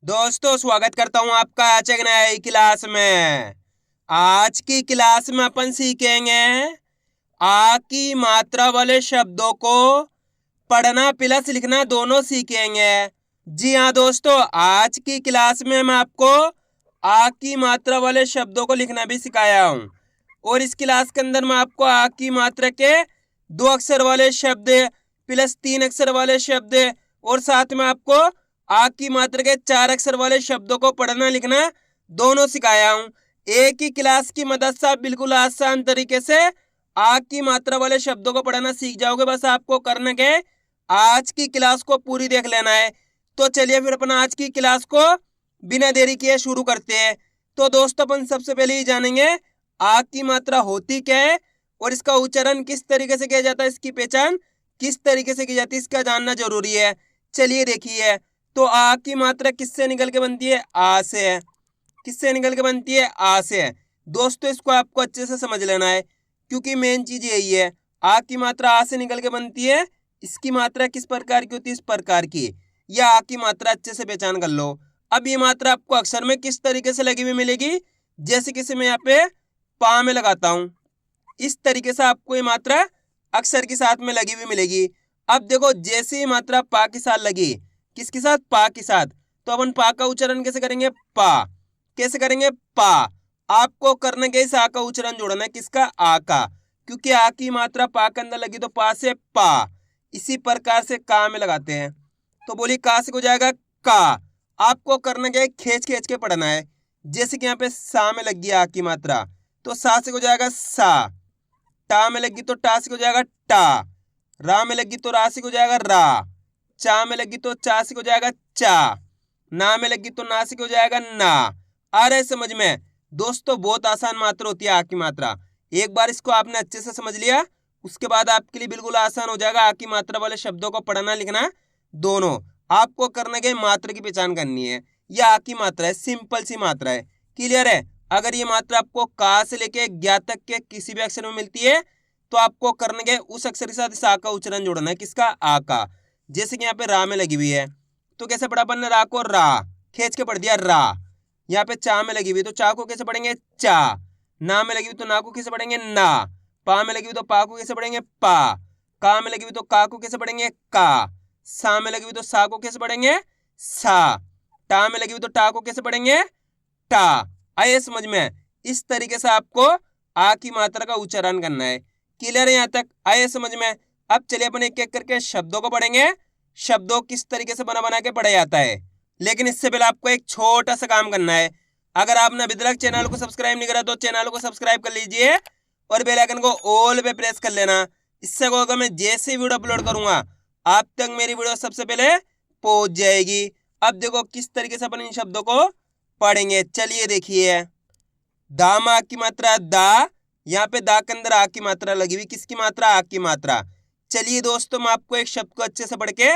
दोस्तों स्वागत करता हूं आपका आज एक नई क्लास में। आज की क्लास में अपन सीखेंगे आ की मात्रा वाले शब्दों को पढ़ना प्लस लिखना दोनों सीखेंगे। जी हाँ दोस्तों, आज की क्लास में मैं आपको आ की मात्रा वाले शब्दों को लिखना भी सिखाया हूं और इस क्लास के अंदर मैं आपको आ की मात्रा के 2 अक्षर वाले शब्द प्लस 3 अक्षर वाले शब्द और साथ में आपको आ की मात्रा के 4 अक्षर वाले शब्दों को पढ़ना लिखना दोनों सिखाया हूं। एक ही क्लास की मदद से आप बिल्कुल आसान तरीके से आ की मात्रा वाले शब्दों को पढ़ना सीख जाओगे। बस आपको करना क्या है, आज की क्लास को पूरी देख लेना है। तो चलिए फिर अपन आज की क्लास को बिना देरी किए शुरू करते हैं। तो दोस्तों अपन सबसे पहले ही जानेंगे आ की मात्रा होती क्या है और इसका उच्चारण किस तरीके से किया जाता है, इसकी पहचान किस तरीके से की जाती है, इसका जानना जरूरी है। चलिए देखिए, तो आ की मात्रा किससे निकल के बनती है? आ से है। किससे निकल के बनती है? आ से है। दोस्तों इसको आपको अच्छे से समझ लेना है क्योंकि मेन चीज यही है। आ की मात्रा आ से निकल के बनती है। इसकी मात्रा किस प्रकार की होती है? इस प्रकार की। यह आ की मात्रा अच्छे से पहचान कर लो। अब ये मात्रा आपको अक्षर में किस तरीके से लगी हुई मिलेगी, जैसे किसी मैं यहाँ पे पा में लगाता हूं, इस तरीके से आपको ये मात्रा अक्षर के साथ में लगी हुई मिलेगी। अब देखो, जैसे ही मात्रा पा के साथ लगी, किसके साथ? पा के साथ, तो अपन पा का उच्चारण कैसे करेंगे? पा। कैसे करेंगे? पा। आपको करने के इस आ का उच्चारण जोड़ना है, किसका? आ का, क्योंकि आ की मात्रा पा के अंदर लगी तो पा से पा। इसी प्रकार से का में लगाते हैं, तो बोलिए का से हो जाएगा का। आपको करने के खींच खींच के पढ़ना है। जैसे कि यहाँ पे सा में लग गया आ की मात्रा, तो सा से हो जाएगा सा। टा में लगी तो टा से हो जाएगा टा। रा में लगी तो रा से हो जाएगा रा। चा में लगी तो चा से हो जाएगा चा। ना में लगी तो ना से हो जाएगा ना। आ रहा है समझ में? दोस्तों बहुत आसान मात्रा होती है आ की मात्रा। एक बार इसको आपने अच्छे से समझ लिया, उसके बाद आपके लिए बिल्कुल आसान हो जाएगा आ की मात्रा वाले शब्दों को पढ़ना लिखना दोनों। आपको करने के मात्रा की पहचान करनी है। यह आ की मात्रा है, सिंपल सी मात्रा है। क्लियर है? अगर ये मात्रा आपको का से लेके ज्ञा तक के किसी भी अक्षर में मिलती है तो आपको करने के उस अक्षर के साथ इस आ का उच्चारण जोड़ना है, किसका? आ का। जैसे कि यहाँ पे रा में लगी हुई है, तो कैसे पढ़ा अपन ने? रा को रा खींच के पढ़ दिया रा। यहाँ पे चा में लगी हुई तो चा को कैसे पढ़ेंगे? चा। ना में लगी हुई तो ना को कैसे पढ़ेंगे? ना। पा में लगी हुई तो पा को कैसे पढ़ेंगे? पा। का में लगी हुई तो का को कैसे पढ़ेंगे? का। सा में लगी हुई तो सा को कैसे पढ़ेंगे? सा। टा में लगी हुई तो टा को कैसे पढ़ेंगे? टा। आइए समझ में? इस तरीके से आपको आ की मात्रा का उच्चारण करना है। क्लियर है यहाँ तक? आइए समझ में? अब चलिए अपन एक एक करके शब्दों को पढ़ेंगे। शब्दों किस तरीके से बना बना के पढ़ा जाता है, लेकिन इससे पहले आपको एक छोटा सा काम करना है। अगर आपने अभी तक चैनल को सब्सक्राइब नहीं करा तो चैनल को सब्सक्राइब कर लीजिए और बेल आइकन को ऑल पे प्रेस कर लेना। इससे होगा मैं जैसे वीडियो अपलोड करूंगा आप तक मेरी वीडियो सबसे पहले पहुंच जाएगी। अब देखो किस तरीके से अपन इन शब्दों को पढ़ेंगे। चलिए देखिए, दा में आ की मात्रा दा। यहाँ पे दा के अंदर आ की मात्रा लगी हुई, किसकी मात्रा? आ की मात्रा। चलिए दोस्तों, मैं आपको एक शब्द को अच्छे से पढ़ के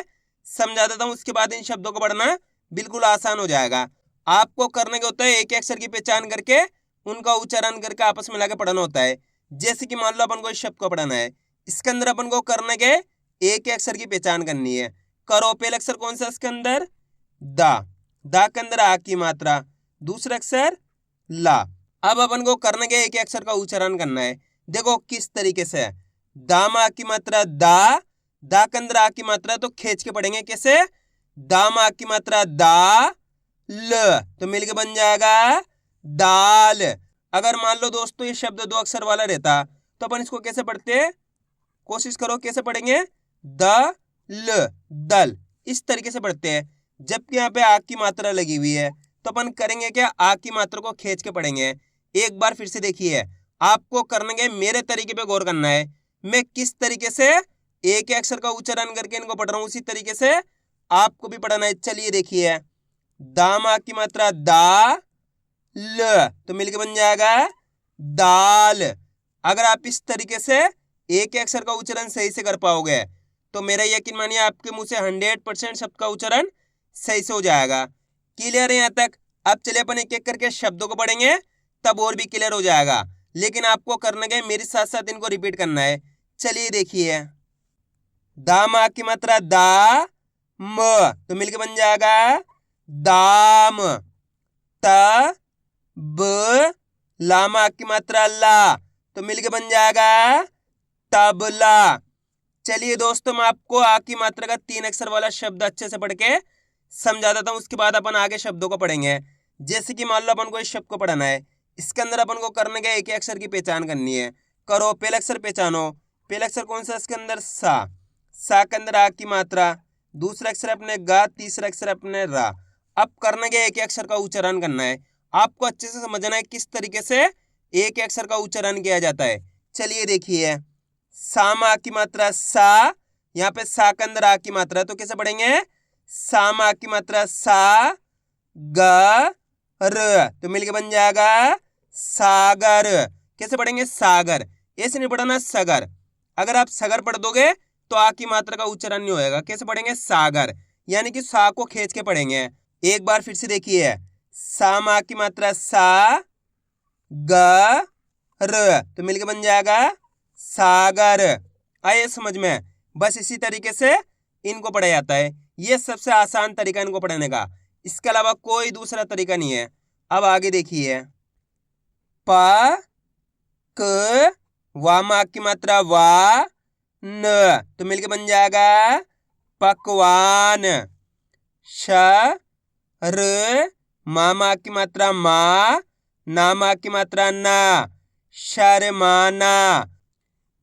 समझा देता हूँ, उसके बाद इन शब्दों को पढ़ना बिल्कुल आसान हो जाएगा। आपको करने का होता है एक अक्षर की पहचान करके उनका उच्चारण करके आपस में लाके पढ़ना होता है। जैसे कि मान लो अपन को इस शब्द को पढ़ना है, इसके अंदर अपन को करने के एक अक्षर की पहचान करनी है। करो, पहला अक्षर कौन सा इसके अंदर? दा। दा के अंदर आ की मात्रा, दूसरा अक्षर ला। अब अपन को करने के एक अक्षर का उच्चारण करना है। देखो किस तरीके से, दा में आ की मात्रा दा। दा के अंदर आ की मात्रा तो खींच के पढ़ेंगे, कैसे? दा में आ की मात्रा दा ल, तो मिलके बन जाएगा दाल। अगर मान लो दोस्तों ये शब्द 2 अक्षर वाला रहता तो अपन इसको कैसे पढ़ते? कोशिश करो कैसे पढ़ेंगे? द ल, दल। इस तरीके से पढ़ते हैं। जबकि यहाँ पे आ की मात्रा लगी हुई है तो अपन करेंगे क्या? आ की मात्रा को खींच के पढ़ेंगे। एक बार फिर से देखिए, आपको करने के मेरे तरीके पे गौर करना है। मैं किस तरीके से एक अक्षर का उच्चारण करके इनको पढ़ रहा हूँ, उसी तरीके से आपको भी पढ़ना है। चलिए देखिए, दा में आ की मात्रा दा ल, तो मिलके बन जाएगा दाल। अगर आप इस तरीके से एक अक्षर का उच्चारण सही से कर पाओगे तो मेरा यकीन मानिए आपके मुंह से 100% शब्द का उच्चारण सही से हो जाएगा। क्लियर है यहाँ तक? अब चलिए अपन एक एक करके शब्दों को पढ़ेंगे, तब और भी क्लियर हो जाएगा। लेकिन आपको करने के मेरे साथ साथ इनको रिपीट करना है। चलिए देखिए, दा में आ की मात्रा दा म, तो मिलके बन जाएगा दाम। त ब लामा की मात्रा ला, तो मिलके बन जाएगा तबला। चलिए दोस्तों, मैं आपको आ की मात्रा का 3 अक्षर वाला शब्द अच्छे से पढ़ के समझा देता हूँ। उसके बाद अपन आगे शब्दों को पढ़ेंगे। जैसे कि मान लो अपन को इस शब्द को पढ़ना है, इसके अंदर अपन को करने का एक ही अक्षर की पहचान करनी है। करो, पहला अक्षर पहचानो। पहला अक्षर कौन सा? इसके अंदर सा के अंदर आ की मात्रा, दूसरा अक्षर अपने गा, तीसरा अक्षर अपने रा। अब करने के एक ही अक्षर का उच्चारण करना है। आपको अच्छे से समझना है किस तरीके से एक ही अक्षर का उच्चारण किया जाता है। चलिए देखिए, सामा की मात्रा सा, यहाँ पे सा के अंदर आ की मात्रा, तो कैसे पढ़ेंगे? सामा की मात्रा सा ग र, तो मिलके बन जाएगा सागर। कैसे पढ़ेंगे? सागर। ऐसे नहीं पढ़ना सगर। अगर आप सगर पढ़ दोगे तो आ की मात्रा का उच्चारण नहीं होएगा। कैसे पढ़ेंगे? सागर, यानी कि सा को खींच के पढ़ेंगे। एक बार फिर से देखिए, सामा की मात्रा सा ग र, तो मिलके बन जाएगा सागर। आए समझ में? बस इसी तरीके से इनको पढ़ा जाता है। ये सबसे आसान तरीका इनको पढ़ने का, इसके अलावा कोई दूसरा तरीका नहीं है। अब आगे देखिए, प क वामा की मात्रा वा न, तो मिलके बन जाएगा पकवान। श र मामा की मात्रा मा, नामा की मात्रा ना, शर्माना।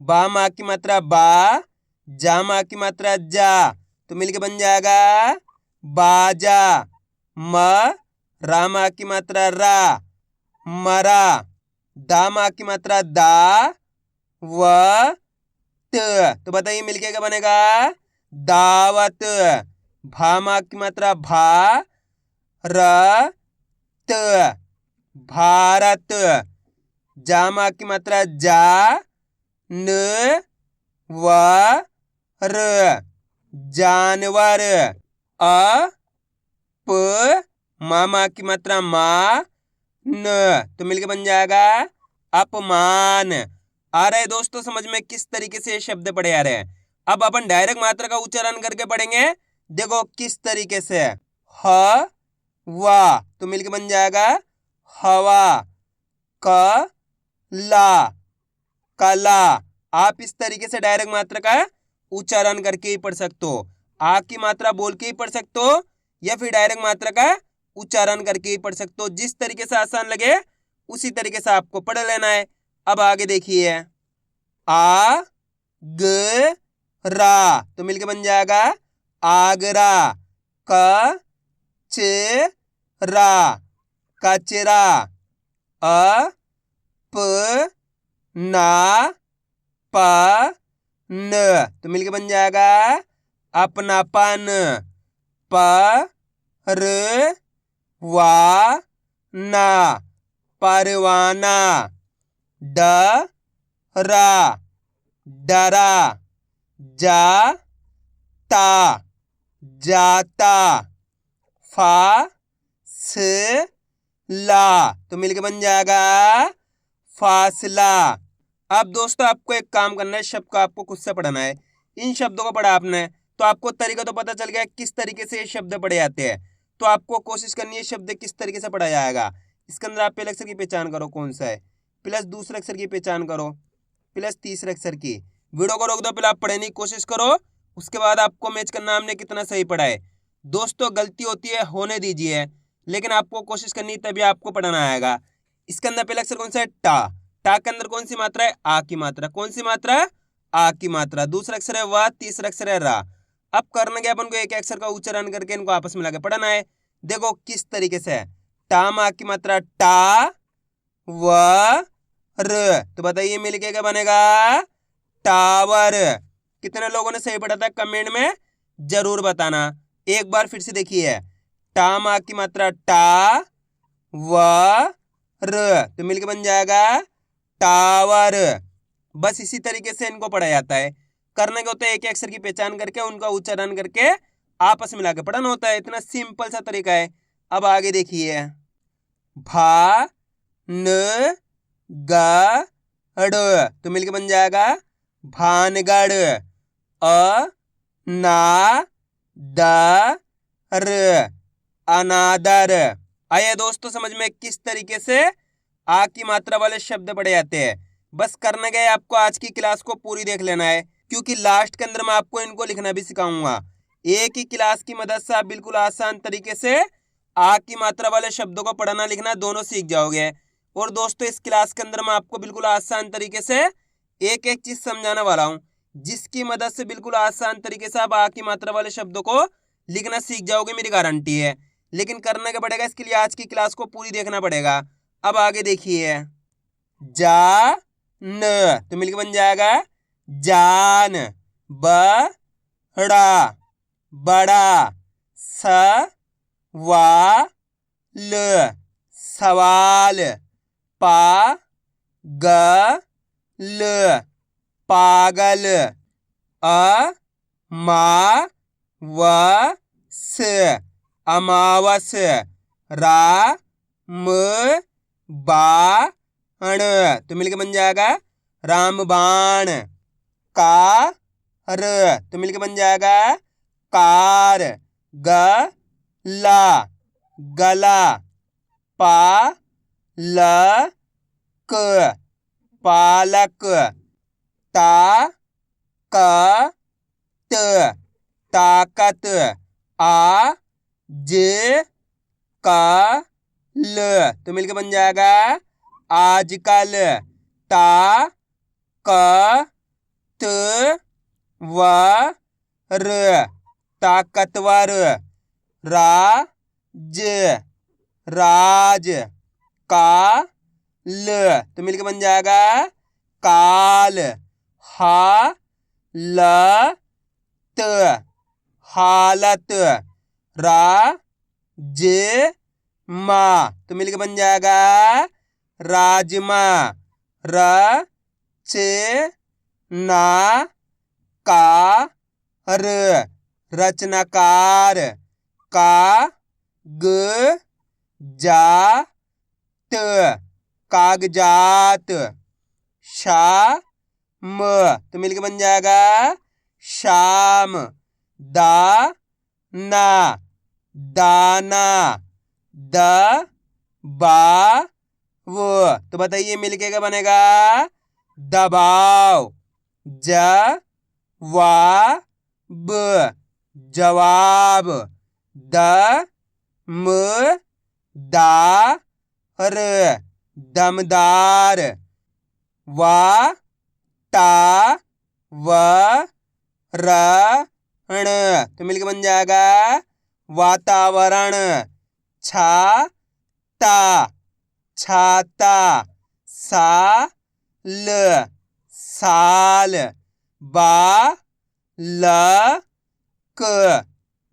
बामा की मात्रा बा, जामा की मात्रा जा, तो मिलके बन जाएगा बाजा। म रामा की मात्रा रा, मरा। दामा की मात्रा दा व त, तो बताइए मिलके क्या बनेगा? दावत। भामा की मात्रा भा र त, भारत। जामा की मात्रा जा न व र, जानवर। अ प मामा की मात्रा मा न, तो मिलके बन जाएगा अपमान। आ रहा है दोस्तों समझ में किस तरीके से ये शब्द पढ़े आ रहे हैं? अब अपन डायरेक्ट मात्रा का उच्चारण करके पढ़ेंगे। देखो किस तरीके से, ह वा, तो मिलके बन जाएगा हवा। क ला, कला। आप इस तरीके से डायरेक्ट मात्रा का उच्चारण करके ही पढ़ सकते हो। आ की मात्रा बोल के ही पढ़ सकते हो, या फिर डायरेक्ट मात्रा का उच्चारण करके ही पढ़ सकते हो। जिस तरीके से आसान लगे उसी तरीके से आपको पढ़ लेना है। अब आगे देखिए, आ ग रा, तो मिलके बन जाएगा आगरा। क च रा, कचरा। अ प ना प न, तो मिलके बन जाएगा अपनापन। प र वा ना, परवाना। ड रा, डरा। जा ता, जाता। फा स ला, तो मिलके बन जाएगा फासला। अब दोस्तों आपको एक काम करना है, शब्द को आपको खुद से पढ़ना है। इन शब्दों को पढ़ा आपने तो आपको तरीका तो पता चल गया किस तरीके से ये शब्द पढ़े जाते हैं। तो आपको कोशिश करनी है शब्द किस तरीके से पढ़ा जाएगा। इसके अंदर आप पहले अक्षर की पहचान करो कौन सा है, प्लस दूसरे अक्षर की पहचान करो, प्लस तीसरे अक्षर की। वीडियो को रोक दो, पहले आप पढ़ने की कोशिश करो, उसके बाद आपको मैच करना हमने कितना सही पढ़ा है। दोस्तों गलती होती है, होने दीजिए, लेकिन आपको कोशिश करनी तभी आपको पढ़ना आएगा। इसके अंदर पहला अक्षर कौन सा है? टा। टा के अंदर कौन सी मात्रा है? आ की मात्रा। कौन सी मात्रा? आ की मात्रा। दूसरा अक्षर है वा, तीसरा अक्षर है रा। अब करना क्या, अपन को एक अक्षर का उच्चारण करके इनको आपस में लाके पढ़ना है। देखो किस तरीके से, टा मा की मात्रा टा व र, तो बताइए मिलके क्या बनेगा? टावर। कितने लोगों ने सही पढ़ा था कमेंट में जरूर बताना। एक बार फिर से देखिए, टा मा की मात्रा टा व र, तो मिलके बन जाएगा टावर। बस इसी तरीके से इनको पढ़ा जाता है। करने का होता है एक अक्षर की पहचान करके उनका उच्चारण करके आपस में लाके पढ़ना होता है। इतना सिंपल सा तरीका है। अब आगे देखिए, भा न ग ड़, तो मिलके बन जाएगा भानगढ़। अ ना द र, अनादर। आइए दोस्तों समझ में किस तरीके से आ की मात्रा वाले शब्द पढ़े जाते हैं। बस करने गए आपको आज की क्लास को पूरी देख लेना है, क्योंकि लास्ट के अंदर मैं आपको इनको लिखना भी सिखाऊंगा। एक ही क्लास की मदद से आप बिल्कुल आसान तरीके से आ की मात्रा वाले शब्दों को पढ़ना लिखना दोनों सीख जाओगे। और दोस्तों इस क्लास के अंदर मैं आपको बिल्कुल आसान तरीके से एक एक चीज समझाने वाला हूँ, जिसकी मदद से बिल्कुल आसान तरीके से आप आ की मात्रा वाले शब्दों को लिखना सीख जाओगे, मेरी गारंटी है। लेकिन करना क्या पड़ेगा, इसके लिए आज की क्लास को पूरी देखना पड़ेगा। अब आगे देखिए, जा न तो मिलकर बन जाएगा जान, बड़ा बड़ा, सवाल सवाल, पागल पागल, अमावस अमावस, रामबाण तो मिलकर बन जाएगा रामबाण, कार तो मिलकर बन जाएगा कार, गला गला, पालक पालक, ताकत ताकत, आज कल तो मिलकर बन जाएगा आजकल, ताकतवर ताकतवर, राज राज, काल तो मिलकर बन जाएगा काल, हालत हालत, राजमा तो मिलकर बन जाएगा राजमा, रचनाकार रचनाकार, कागजात, शाम तो मिलकर बन जाएगा शाम, दाना दाना, दबाव तो बताइए मिलके क्या बनेगा दबाव, जवाब जवाब, दमदार दमदार, वातावरण तो मिलकर बन जाएगा वातावरण, छाता छाता, साल साल, बालक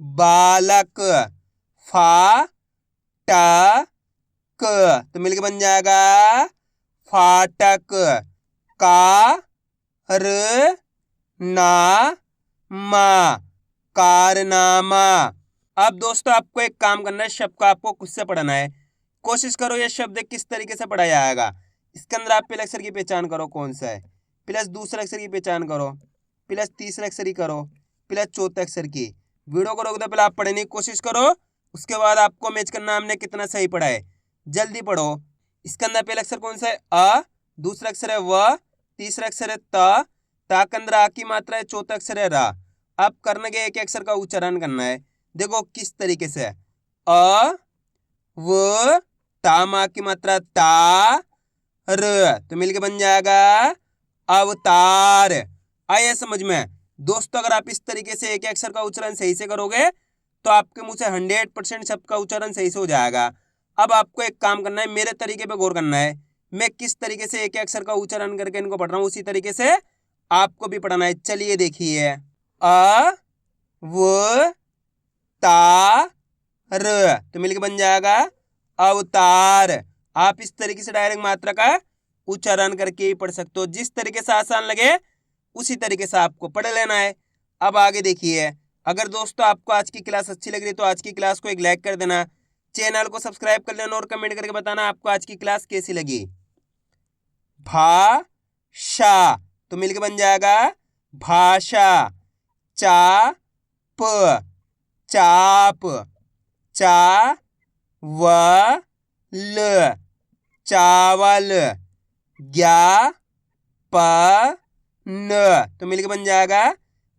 बालक, फाटक तो मिलकर बन जाएगा फाटक, कारनामा कारनामा। अब दोस्तों आपको एक काम करना है, शब्द को आपको खुद से पढ़ना है। कोशिश करो ये शब्द किस तरीके से पढ़ा जाएगा। इसके अंदर आप पहले अक्षर की पहचान करो कौन सा है, प्लस दूसरे अक्षर की पहचान करो, प्लस तीसरे अक्षर की करो, प्लस चौथे अक्षर की। वीडियो को रोक दो, पहले आप पढ़ने की कोशिश करो, उसके बाद आपको मैच करना हमने कितना सही पढ़ा है। जल्दी पढ़ो। इसके अंदर पहला अक्षर कौन सा है अ, दूसरा अक्षर है व, तीसरा अक्षर है त के अंदर आ की मात्रा है, चौथा अक्षर है रा। अब करने के एक अक्षर का उच्चारण करना है। देखो किस तरीके से, अ व ता मा की मात्रा ता, र तो मिलके बन जाएगा अवतार। आया समझ में दोस्तों, अगर आप इस तरीके से एक अक्षर का उच्चारण सही से करोगे तो आपके मुंह से 100% शब्द का उच्चारण सही से हो जाएगा। अब आपको एक काम करना है, मेरे तरीके पे गौर करना है। मैं किस तरीके से एक अक्षर का उच्चारण करके इनको पढ़ रहा हूँ, उसी तरीके से आपको भी पढ़ना है। चलिए देखिए, अ व ता र तो मिलके बन जाएगा अवतार। आप इस तरीके से डायरेक्ट मात्रा का उच्चारण करके ही पढ़ सकते हो। जिस तरीके से आसान लगे उसी तरीके से आपको पढ़ लेना है। अब आगे देखिए, अगर दोस्तों आपको आज की क्लास अच्छी लग रही है तो आज की क्लास को एक लाइक कर देना, चैनल को सब्सक्राइब कर लेना और कमेंट करके बताना आपको आज की क्लास कैसी लगी। भाषा तो मिलके बन जाएगा भाषा, चाप चाप, चा व ल चावल। ज्ञा प न तो मिलकर बन जाएगा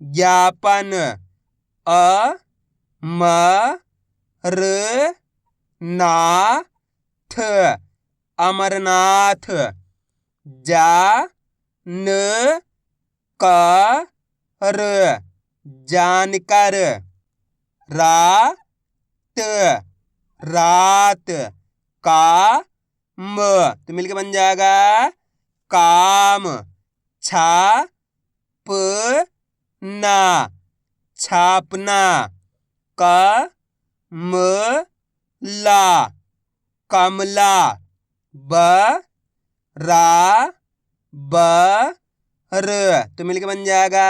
ज्ञापन। अ म र ना थ अमरनाथ। जा न क र जानकर। रात रात। का म तो मिलकर बन जाएगा काम। छा प ना छापना। क म ला कमला। ब रा ब र तो मिलकर बन जाएगा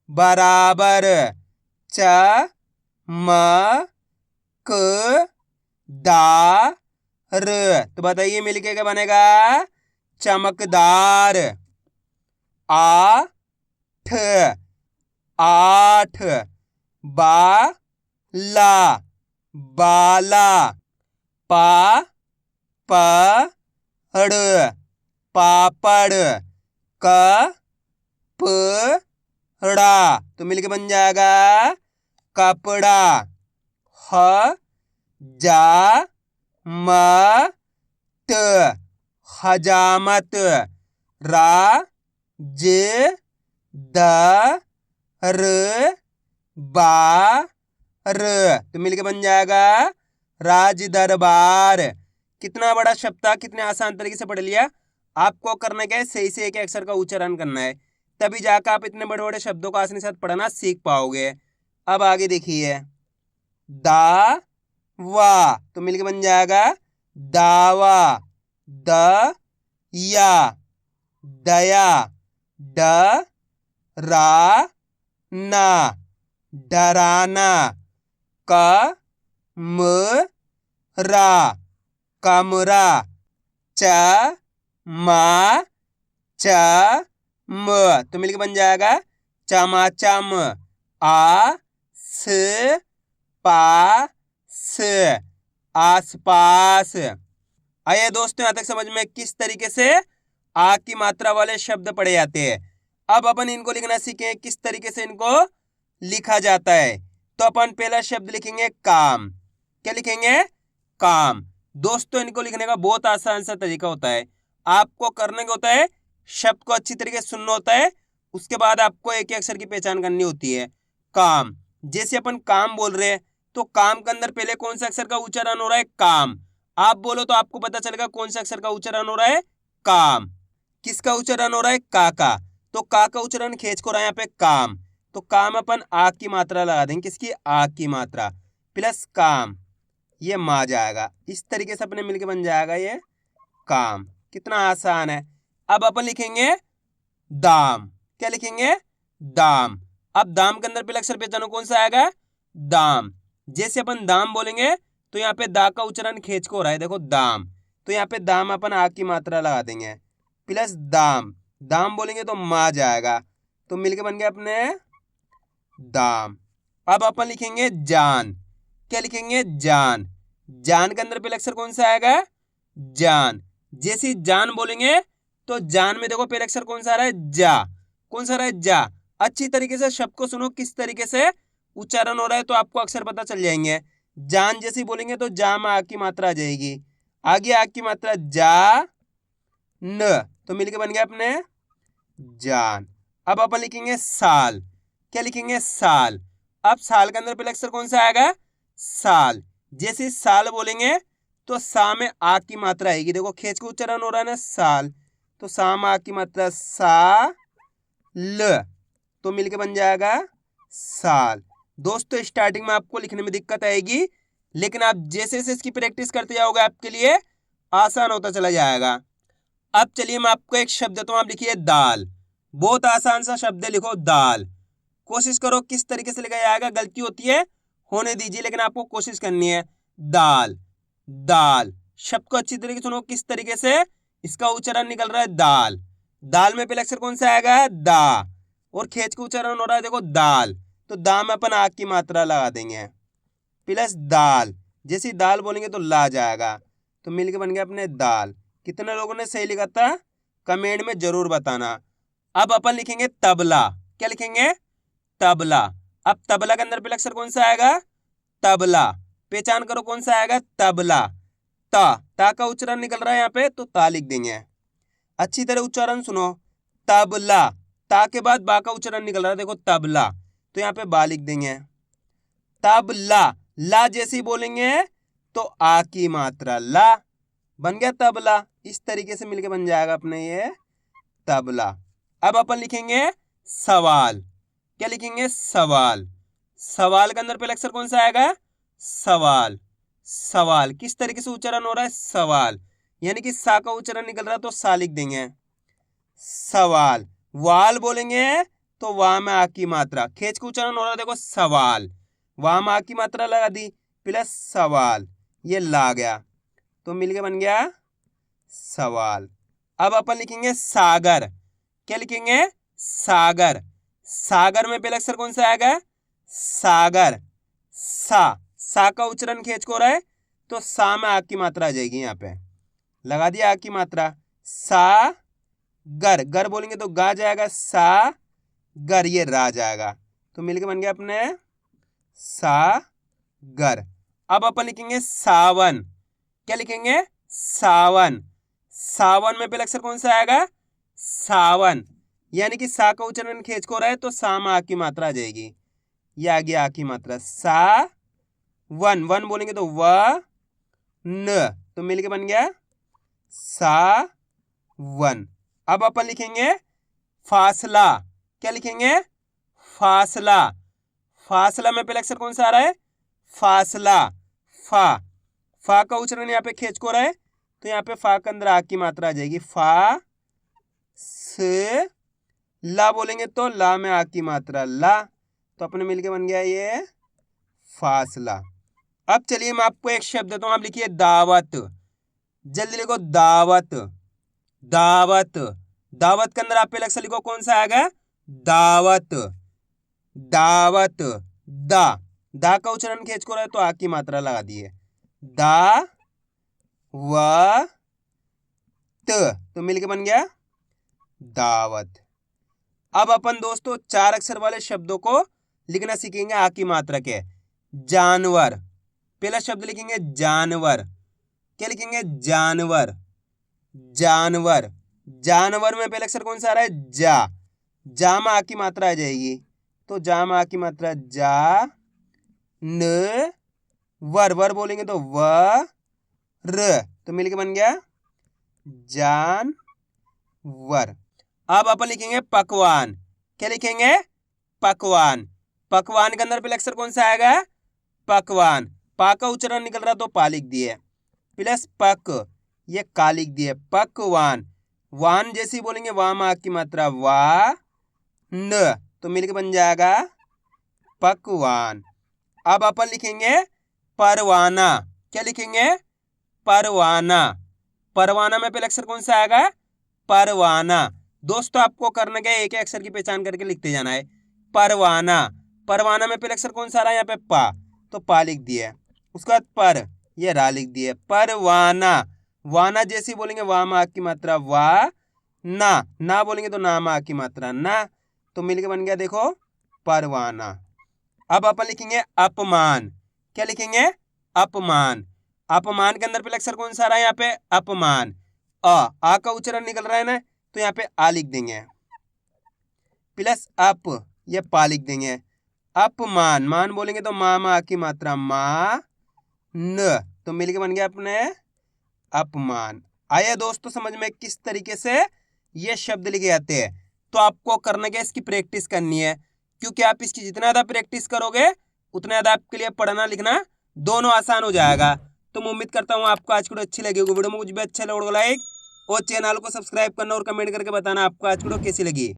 बराबर। च म क दा र तो बताइए मिलके क्या बनेगा चमकदार। आ ठ आठ। बा ला बाला। पा प ड़ पापड़। क प ड़ा तो मिलके बन जाएगा कपड़ा। ह जा म त हजामत। रा ज द र बा र तो मिलके बन जाएगा राज दरबार। कितना बड़ा शब्द था, कितने आसान तरीके से पढ़ लिया। आपको करना क्या है, सही से एक अक्षर का उच्चारण करना है, तभी जाकर आप इतने बड़े बड़े शब्दों को आसानी से पढ़ना सीख पाओगे। अब आगे देखिए, दा वा तो मिलके बन जाएगा दावा। द या दया। ड रा ना डराना। क म रा कमरा। च मा च म तो मिलके बन जाएगा चमाचम। आ स पा स आसपास। आइए दोस्तों, यहाँ तक समझ में किस तरीके से आ की मात्रा वाले शब्द पढ़े जाते हैं। अब अपन इनको लिखना सीखें, किस तरीके से इनको लिखा जाता है। तो अपन पहला शब्द लिखेंगे काम। क्या लिखेंगे? काम। दोस्तों इनको लिखने का बहुत आसान सा तरीका होता है। आपको करने का होता है, शब्द को अच्छी तरीके से सुनना होता है, उसके बाद आपको एक एक अक्षर की पहचान करनी होती है। काम, जैसे अपन काम बोल रहे हैं तो काम के अंदर पहले कौन सा अक्षर का उच्चारण हो रहा है? काम। आप बोलो तो आपको पता चलेगा कौन सा अक्षर का उच्चारण हो रहा है? काम। किसका उच्चारण हो रहा है? का का। तो का का उच्चारण खींच को रहा है यहाँ पे काम। तो काम अपन आ की मात्रा लगा देंगे। किसकी? आ की मात्रा प्लस काम, ये मा जाएगा। इस तरीके से अपने मिलके बन जाएगा ये काम। कितना आसान है। अब अपन लिखेंगे दाम। क्या लिखेंगे? दाम। अब दाम के अंदर पहला अक्षर पहचानो कौन सा आएगा? दाम। जैसे अपन दाम बोलेंगे तो यहाँ पे दा का उच्चारण खींच को हो रहा है, देखो दाम। तो यहाँ पे दाम अपन आ की मात्रा लगा देंगे प्लस दाम। दाम बोलेंगे तो मा जाएगा, तो मिलके बन गया अपने दाम। अब अपन लिखेंगे जान। क्या लिखेंगे? जान। जान के अंदर पहला अक्षर कौन सा आएगा? जान। जैसे जान बोलेंगे तो जान में देखो पहला अक्षर कौन सा आ रहा है? जा। कौन सा आ रहा है? जा। अच्छी तरीके से शब्द को सुनो किस तरीके से उच्चारण हो रहा है, तो आपको अक्षर पता चल जाएंगे। जान जैसे बोलेंगे तो जा में आ की मात्रा आ जाएगी। आगे आ की मात्रा जा न, तो मिलके बन गया अपने जान। अब अपन लिखेंगे साल। क्या लिखेंगे? साल। अब साल के अंदर पहला अक्षर कौन सा आएगा? साल। जैसे साल बोलेंगे तो सा में आ की मात्रा आएगी, देखो खेच को उच्चारण हो रहा है ना साल, तो सा में आ की मात्रा सा ल, तो मिलके बन जाएगा साल। दोस्तों स्टार्टिंग में आपको लिखने में दिक्कत आएगी, लेकिन आप जैसे जैसे इसकी प्रैक्टिस करते जाओगे आपके लिए आसान होता चला जाएगा। अब चलिए मैं आपको एक शब्द देता हूं, आप लिखिए दाल। बहुत आसान सा शब्द है, लिखो दाल। कोशिश करो किस तरीके से लिखा जाएगा, गलती होती है होने दीजिए, लेकिन आपको कोशिश करनी है। दाल। दाल शब्द को अच्छी तरीके से सुनो किस तरीके से इसका उच्चारण निकल रहा है। दाल। दाल में पहला अक्षर कौन सा आएगा? दा, और खेच का उच्चारण हो रहा है देखो दाल, तो दा में अपन आ की मात्रा लगा देंगे। प्लस दाल, जैसे दाल बोलेंगे तो ला जाएगा, तो मिलके बन गया अपने दाल। कितने लोगों ने सही लिखा था कमेंट में जरूर बताना। अब अपन लिखेंगे तबला। क्या लिखेंगे? तबला। अब तबला के अंदर पहला अक्षर कौन सा आएगा? तबला। पहचान करो कौन सा आएगा? तबला। ता का उच्चारण निकल रहा है यहाँ पे, तो ता लिख देंगे। अच्छी तरह उच्चारण सुनो, तबला, ता के बाद बा का उच्चारण निकल रहा है, देखो तबला, तो यहाँ पे बा लिख देंगे। तबला, ला जैसे ही बोलेंगे तो आ की मात्रा ला, बन गया तबला। इस तरीके से मिलके बन जाएगा अपने ये तबला। अब अपन लिखेंगे सवाल। क्या लिखेंगे? सवाल। सवाल के अंदर पहला अक्षर कौन सा आएगा? सवाल। सवाल किस तरीके से उच्चारण हो रहा है? सवाल, यानी कि सा का उच्चारण निकल रहा है तो सा लिख देंगे। सवाल। वाल बोलेंगे तो वाह में आ की मात्रा, खेच का उच्चारण हो रहा है, देखो सवाल, वाह में आ की मात्रा लगा दी, प्लस सवाल, ये ला गया, तो मिलके बन गया सवाल। अब अपन लिखेंगे सागर। क्या लिखेंगे? सागर। सागर में पहला अक्षर कौन सा आएगा? सागर। सा का उच्चारण खेच को रहा है तो सा में आ की मात्रा आ जाएगी, यहाँ पे लगा दिया आ की मात्रा। सा गर, गर बोलेंगे तो गा जाएगा, सा गर, ये रा जाएगा, तो मिलके बन गया अपने सा गर। अब अपन लिखेंगे सावन। क्या लिखेंगे? सावन। सावन में पहला अक्षर कौन सा आएगा? सावन, यानी कि सा का उच्चारण खेच को रहा है तो सा में आ की मात्रा आ जाएगी, ये आ गया आ की मात्रा। सा वन, वन बोलेंगे तो व न, तो मिलके बन गया सा वन। अब अपन लिखेंगे फासला। क्या लिखेंगे? फासला। फासला में पहला अक्षर कौन सा आ रहा है? फासला। फा का उच्चारण यहाँ पे खेच को रहा है तो यहाँ पे फा के अंदर आ की मात्रा आ जाएगी, फा स ला बोलेंगे तो ला में आ की मात्रा ला, तो अपने मिलके बन गया ये फासला। अब चलिए मैं आपको एक शब्द देता हूं, आप लिखिए दावत। जल्दी लिखो दावत। दावत। दावत के अंदर आप पहले अक्षर लिखो कौन सा आएगा? दावत। दावत। दा का उच्चारण खेच को रहा है तो आ की मात्रा लगा दिए, दा व त, तो मिलके बन गया दावत। अब अपन दोस्तों 4 अक्षर वाले शब्दों को लिखना सीखेंगे आ की मात्रा के। जानवर। पहला शब्द लिखेंगे जानवर। क्या लिखेंगे? जानवर। जानवर। जानवर में पहला अक्षर कौन सा आ रहा है? जा में आ की मात्रा आ जाएगी, तो जा में आ की मात्रा जा न वर, वर बोलेंगे तो व र, तो मिलके बन गया जानवर। अब अपन लिखेंगे पकवान। क्या लिखेंगे? पकवान। पकवान के अंदर पहला अक्षर कौन सा आएगा? पकवान। पा का उच्चारण निकल रहा तो पा लिख दिए, प्लस पक, ये का लिख दिए, पकवान। वान जैसी बोलेंगे वाह में आ की मात्रा वा न, तो मिलके बन जाएगा पकवान। अब अपन लिखेंगे परवाना। क्या लिखेंगे? परवाना। परवाना में पहला अक्षर कौन सा आएगा? परवाना। दोस्तों आपको करना क्या है, एक अक्षर की पहचान करके लिखते जाना है। परवाना। परवाना में पहला अक्षर कौन सा आ रहा है? यहाँ पे पा, तो पा लिख दिया, उसके बाद पर, ये रा लिख दिया, परवाना। वाना जैसी बोलेंगे वाह में आ की मात्रा वा ना बोलेंगे तो ना में आ की मात्रा ना, तो मिलके बन गया देखो परवाना। अब अपन लिखेंगे अपमान। क्या लिखेंगे? अपमान। अपमान के अंदर पहला अक्षर कौन सा आ रहा है? यहाँ पे अपमान, आ का उच्चारण निकल रहा है ना, तो यहाँ पे आ लिख देंगे, प्लस अप, ये पा लिख देंगे, अपमान। मान बोलेंगे तो मा में आ की मात्रा मा न, तो मिलके बन गया अपने अपमान। आया दोस्तों समझ में किस तरीके से ये शब्द लिखे जाते हैं? तो आपको करना क्या, इसकी प्रैक्टिस करनी है, क्योंकि आप इसकी जितना ज़्यादा प्रैक्टिस करोगे उतना ज़्यादा आपके लिए पढ़ना लिखना दोनों आसान हो जाएगा। तो मैं उम्मीद करता हूँ आपको आज की वीडियो अच्छी लगेगी। वीडियो में कुछ भी अच्छा लगे लाइक और चैनल को सब्सक्राइब करना और कमेंट करके बताना आपको आज की वीडियो कैसी लगी।